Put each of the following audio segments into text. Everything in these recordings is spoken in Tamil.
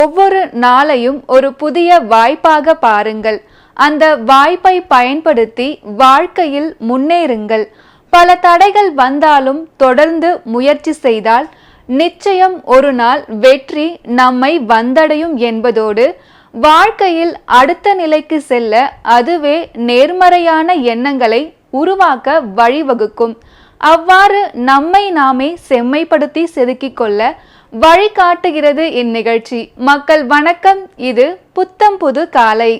ஒவ்வொரு நாளையும் ஒரு புதிய வாய்ப்பாக பாருங்கள். அந்த வாய்ப்பை பயன்படுத்தி வாழ்க்கையில் முன்னேறுங்கள். பல தடைகள் வந்தாலும் தொடர்ந்து முயற்சி செய்தால் நிச்சயம் ஒரு நாள் வெற்றி நம்மை வந்தடையும் என்பதோடு வாழ்க்கையில் அடுத்த நிலைக்கு செல்ல அதுவே நேர்மறையான எண்ணங்களை உருவாக்க வழிவகுக்கும். அவ்வாறு நம்மை நாமே செம்மைப்படுத்தி செதுக்கிக் கொள்ள வழிகாட்டுகிறது இந்நிகழ்ச்சி. மக்கள் வணக்கம், இது புத்தம் புது காலை.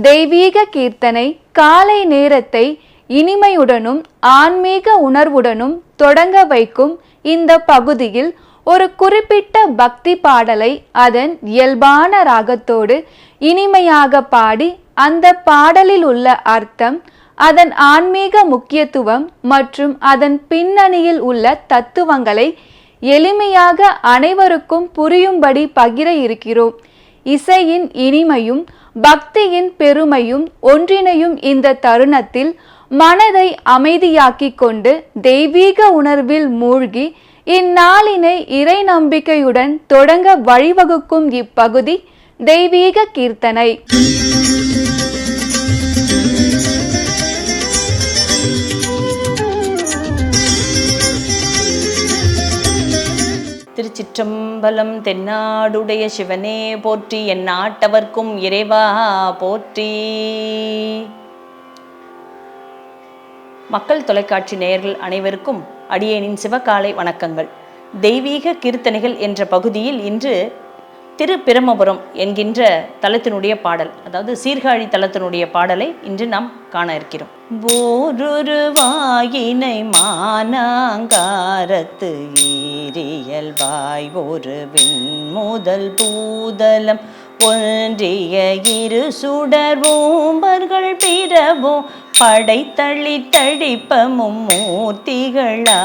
தெய்வீக கீர்த்தனை காலை நேரத்தை இனிமையுடனும் ஆன்மீக உணர்வுடனும் தொடங்க வைக்கும் இந்த பகுதியில் ஒரு குறிப்பிட்ட பக்தி பாடலை அதன் இயல்பான ராகத்தோடு இனிமையாக பாடி அந்த பாடலில் உள்ள அர்த்தம், அதன் ஆன்மீக முக்கியத்துவம் மற்றும் அதன் பின்னணியில் உள்ள தத்துவங்களை எளிமையாக அனைவருக்கும் புரியும்படி பகிர இருக்கிறோம். இசையின் இனிமையும் பக்தியின் பெருமையும் ஒன்றிணையும் இந்த தருணத்தில் மனதை அமைதியாக்கிக் கொண்டு தெய்வீக உணர்வில் மூழ்கி இந்நாளினை இறை நம்பிக்கையுடன் தொடங்க வழிவகுக்கும் இப்பகுதி தெய்வீக கீர்த்தனை. திருச்சிற்றம்பலம். தென்னாடுடைய சிவனே போற்றி, என் நாட்டவர்க்கும் இறைவா போற்றி. மக்கள் தொலைக்காட்சி நேயர்கள் அனைவருக்கும் அடியேனின் சிவகாலை வணக்கங்கள். தெய்வீக கீர்த்தனைகள் என்ற பகுதியில் இன்று திருப்பிரமபுரம் என்கின்ற தலத்தினுடைய பாடல், அதாவது சீர்காழி தலத்தினுடைய பாடலை இன்று நாம் காண இருக்கிறோம். ஓரொரு வாயினை மானாங்காரத்து ஈரியல்வாய் ஒரு விண்முதல் பூதலம் ஒன்றிய இரு சுடர் ஓம்பர்கள் பிறவோ படைத்தளி தழிப்பமும் மூர்த்திகளாயினை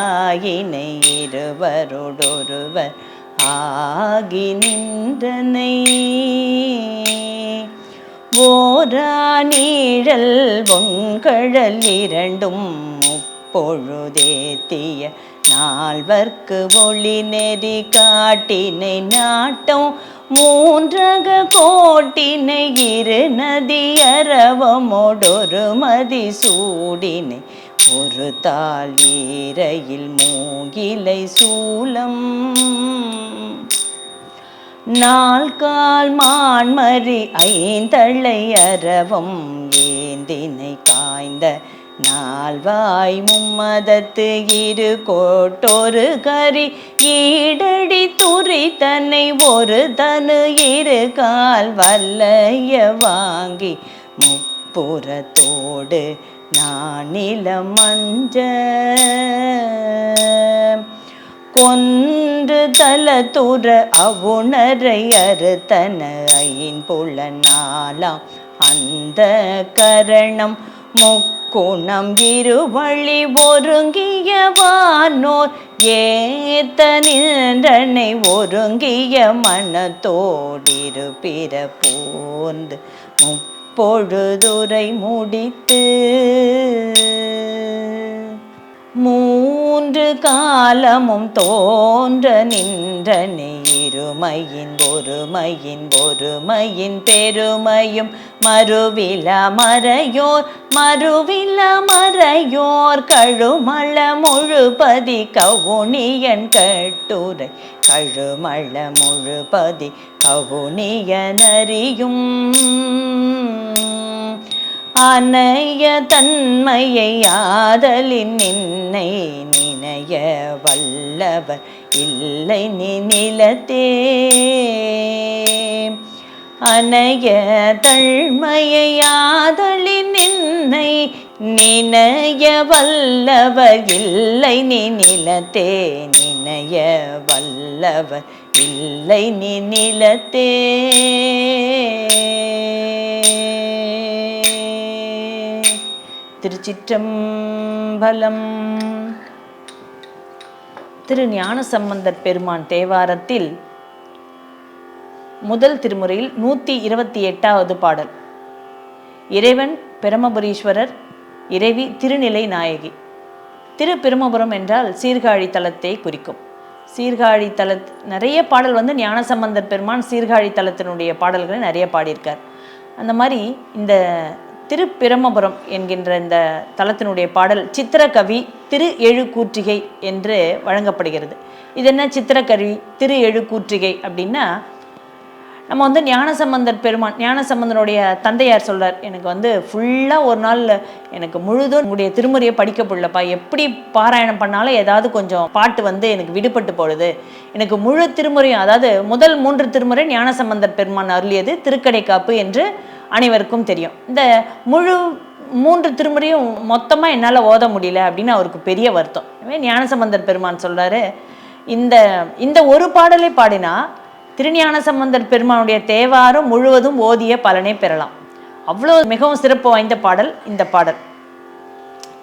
இருவரோடொருவர் ஆகி நின்றனை. ஓரா நீழல் ஒங்கழல் இரண்டும் முப்பொழுதேத்திய நால்வர்க்கு ஒளி நெறி காட்டினை நாட்டம் மூன்றக கோட்டினை இரு நதி அரவமோடொரு மதி சூடினை ஒரு தாள் ஈரையில் மூங்கிலை சூலம் நால்கால் மான்மரி ஐந்தளை அரவம் ஏந்தினை காய்ந்த நால்வாய் மும்மதத்து இரு கோட்டொரு கரி ஈடடி துரி தன்னை ஒரு தனு இரு கால் வல்லைய வாங்கி முப்புறத்தோடு நானில மஞ்ச கொன்று தலத்துற அவுணரை அறுத்தன ஐம்புல நாளாம் அந்த கரணம் முக்குணம் இருவழி ஒருங்கிய வானோர் ஏத்த நின்றனை ஒருங்கிய மனத்தோடிரு பிற போர்ந்து முப்பொழுதுரை முடித்து மூன்று காலமும் தோன்ற நின்றனை இருமையின் ஒருமையின் ஒருமையின் பெருமையும் மறுவில மறையோர் மறுவில மறையோர் கழுமள முழுபதி கவுனியன் கட்டுரை கழுமள முழுபதி கவுனியனறியும் அனைய தன்மையை ஆதலின் நின்னை நினைய வல்லவர் இல்லை நிலத்தே. அனைய தன்மையை ஆதலின் நின்னை நினைய வல்லவர் இல்லை நிலத்தே. நினைய வல்லவர் இல்லை நிலத்தே. திருச்சிற்றம்பலம். திரு ஞானசம்பந்தர் பெருமான் தேவாரத்தில் முதல் திருமுறையில் 128வது பாடல். இறைவன் பிரமபுரீஸ்வரர், இறைவி திருநிலை நாயகி. திருப்பிரமபுரம் என்றால் சீர்காழி தலத்தை குறிக்கும். சீர்காழி நிறைய பாடல் ஞானசம்பந்தர் பெருமான் சீர்காழி தலத்தினுடைய பாடல்களை நிறைய பாடியிருக்கார். அந்த மாதிரி இந்த திருப்பிரமபுரம் என்கின்ற இந்த தலத்தினுடைய பாடல் சித்திரக்கவி திரு எழுக்கூற்றிகை என்று வழங்கப்படுகிறது. இது என்ன சித்திரக்கவி திரு எழுக்கூற்றிகை அப்படின்னா, நம்ம ஞானசம்பந்தர் பெருமான், ஞானசம்பந்தனுடைய தந்தையார் சொல்றார், எனக்கு ஃபுல்லாக ஒரு நாள் எனக்கு முழுதும் உங்களுடைய திருமுறையை படிக்க முடியலப்பா, எப்படி பாராயணம் பண்ணாலும் ஏதாவது கொஞ்சம் பாட்டு எனக்கு விடுபட்டு போடுது, எனக்கு முழு திருமுறையும், அதாவது முதல் 3 திருமுறை ஞானசம்பந்தர் பெருமான் அருளியது திருக்கடைக்காப்பு என்று அனைவருக்கும் தெரியும். இந்த முழு 3 திருமுறையும் மொத்தமாக என்னால் ஓத முடியல அப்படின்னு அவருக்கு பெரிய வருத்தம். எனவே ஞானசம்பந்தர் பெருமான் சொல்றாரு, இந்த ஒரு பாடலை பாடினா திருஞான சம்பந்தர் பெருமானுடைய தேவாரம் முழுவதும் ஓதிய பலனை பெறலாம். அவ்வளோ மிகவும் சிறப்பு வாய்ந்த பாடல் இந்த பாடல்.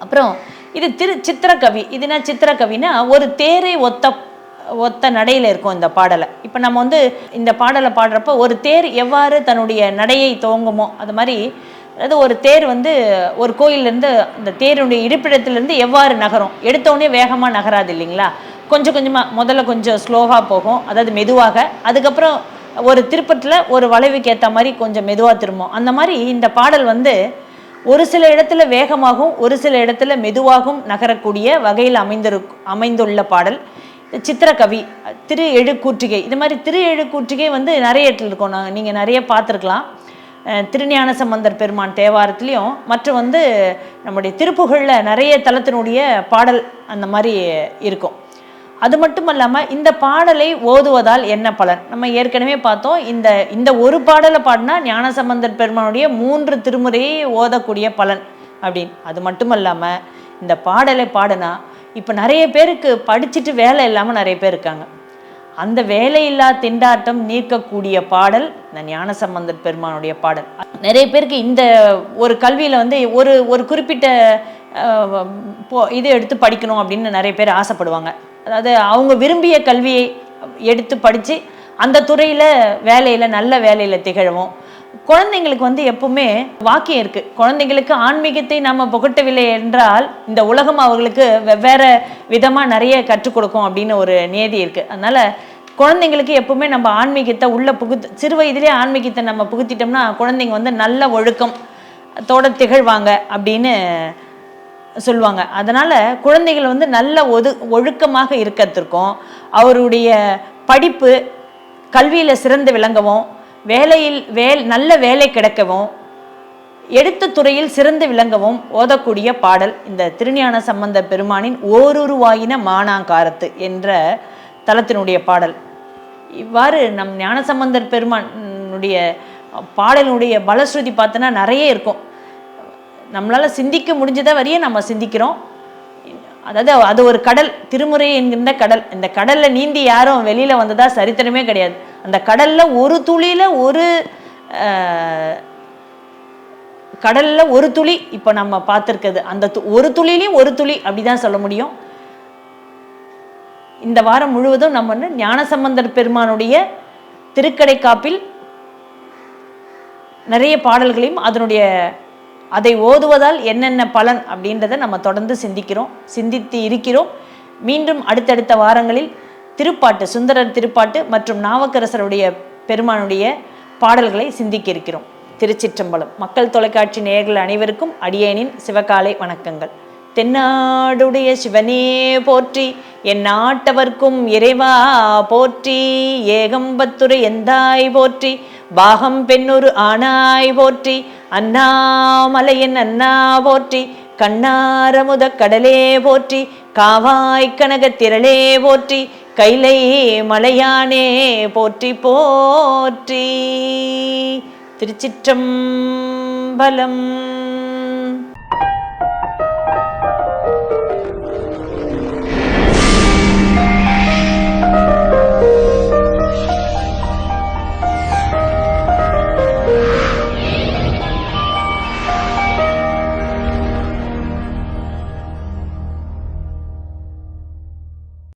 அப்புறம் இது சித்திரக்கவி. இதுனா சித்திரக்கவினா ஒரு தேரை ஒத்த நடையில் இருக்கும் இந்த பாடலை. இப்போ நம்ம இந்த பாடலை பாடுறப்போ ஒரு தேர் எவ்வாறு தன்னுடைய நடையை துவங்குமோ அது மாதிரி, அதாவது ஒரு தேர் ஒரு கோயிலேருந்து அந்த தேருடைய இருப்பிடத்திலேருந்து எவ்வாறு நகரும், எடுத்தோடனே வேகமாக நகராது இல்லைங்களா, கொஞ்சம் கொஞ்சமாக முதல்ல கொஞ்சம் ஸ்லோவாக போகும், அதாவது மெதுவாக, அதுக்கப்புறம் ஒரு திருப்பத்தில் ஒரு வளைவுக்கு ஏற்ற மாதிரி கொஞ்சம் மெதுவாக திரும்பும். அந்த மாதிரி இந்த பாடல் ஒரு சில இடத்துல வேகமாகவும் ஒரு சில இடத்துல மெதுவாகவும் நகரக்கூடிய வகையில் அமைந்துள்ள பாடல் சித்திரக்கவி திரு எழுக்கூற்றிகை. இது மாதிரி திரு எழுக்கூற்றிகை நிறைய இடத்துல இருக்கும், நீங்கள் நிறைய பார்த்துருக்கலாம். திருஞான சம்பந்தர் பெருமான் தேவாரத்துலேயும் மற்றும் நம்முடைய திருப்புகழில் நிறைய தலத்தினுடைய பாடல் அந்த மாதிரி இருக்கும். அது மட்டும் இல்லாமல் இந்த பாடலை ஓதுவதால் என்ன பலன் நம்ம ஏற்கனவே பார்த்தோம். இந்த ஒரு பாடலை பாடினா ஞானசம்பந்தர் பெருமானுடைய 3 திருமுறையை ஓதக்கூடிய பலன் அப்படின்னு. அது மட்டும் இல்லாமல் இந்த பாடலை பாடினா இப்போ நிறைய பேருக்கு படிச்சுட்டு வேலை இல்லாமல் நிறைய பேர் இருக்காங்க. அந்த வேலையில்லா திண்டாட்டம் நீக்கக்கூடிய பாடல் இந்த ஞானசம்பந்தர் பெருமானுடைய பாடல். நிறைய பேருக்கு இந்த ஒரு கல்வியில் ஒரு குறிப்பிட்ட இது எடுத்து படிக்கணும் அப்படின்னு நிறைய பேர் ஆசைப்படுவாங்க. அதாவது அவங்க விரும்பிய கல்வியை எடுத்து படித்து அந்த துறையில் வேலையில் நல்ல வேலையில் திகழவும். குழந்தைங்களுக்கு எப்பவுமே வாக்கியம் இருக்குது, குழந்தைங்களுக்கு ஆன்மீகத்தை நம்ம புகட்டவில்லை என்றால் இந்த உலகம் அவர்களுக்கு வெவ்வேறு விதமாக நிறைய கற்றுக் கொடுக்கும் அப்படின்னு ஒரு நியதி இருக்குது. அதனால் குழந்தைங்களுக்கு எப்பவுமே நம்ம ஆன்மீகத்தை சிறு வயதிலே ஆன்மீகத்தை நம்ம புகுத்திட்டோம்னா குழந்தைங்க நல்ல ஒழுக்கத்தோட திகழ்வாங்க அப்படின்னு சொல்லுவாங்க. அதனால் குழந்தைகள் நல்ல ஒழுக்கமாக இருக்கிறதுக்கும், அவருடைய படிப்பு கல்வியில் சிறந்து விளங்கவும், நல்ல வேலை கிடைக்கவும், எடுத்த துறையில் சிறந்து விளங்கவும் ஓதக்கூடிய பாடல் இந்த திருஞான சம்பந்த பெருமானின் ஓருருவாயின மானாங்காரத்து என்ற தலத்தினுடைய பாடல். இவ்வாறு நம் ஞானசம்பந்தர் பெருமானுடைய பாடலினுடைய பலஸ்ருதி பார்த்தோன்னா நிறைய இருக்கும். நம்மளால் சிந்திக்க முடிஞ்சதை வரையே நம்ம சிந்திக்கிறோம். அதாவது அது ஒரு கடல், திருமுறை என்கின்ற கடல். இந்த கடலில் நீந்தி யாரும் வெளியில் வந்ததா சரித்திரமே கிடையாது. அந்த கடலில் ஒரு துளியில் ஒரு துளி இப்போ நம்ம பார்த்துருக்குது. அந்த ஒரு துளிலையும் ஒரு துளி அப்படி தான் சொல்ல முடியும். இந்த வாரம் முழுவதும் நம்ம ஞானசம்பந்தர் பெருமானுடைய திருக்கடைக்காப்பில் நிறைய பாடல்களையும் அதை ஓதுவதால் என்னென்ன பலன் அப்படின்றத நம்ம தொடர்ந்து சிந்தித்து இருக்கிறோம். மீண்டும் அடுத்தடுத்த வாரங்களில் திருப்பாட்டு, சுந்தரர் திருப்பாட்டு மற்றும் நாவுக்கரசருடைய பெருமானுடைய பாடல்களை சிந்திக்க இருக்கிறோம். திருச்சிற்றம்பலம். மக்கள் தொலைக்காட்சி நேயர்கள் அனைவருக்கும் அடியேனின் சிவகாலை வணக்கங்கள். தென்னாடுடைய சிவனே போற்றி, என் நாட்டவர்க்கும் இறைவா போற்றி, ஏகம்பத்துரை எந்தாய் போற்றி, பாகம் பெண்ணொரு ஆனாய் போற்றி, அண்ணாமலையன் அண்ணா போற்றி, கண்ணாரமுத கடலே போற்றி, காவாய் கனக திரளே போற்றி, கைலை மலையானே போற்றி போற்றி. திருச்சிற்றம்பலம்.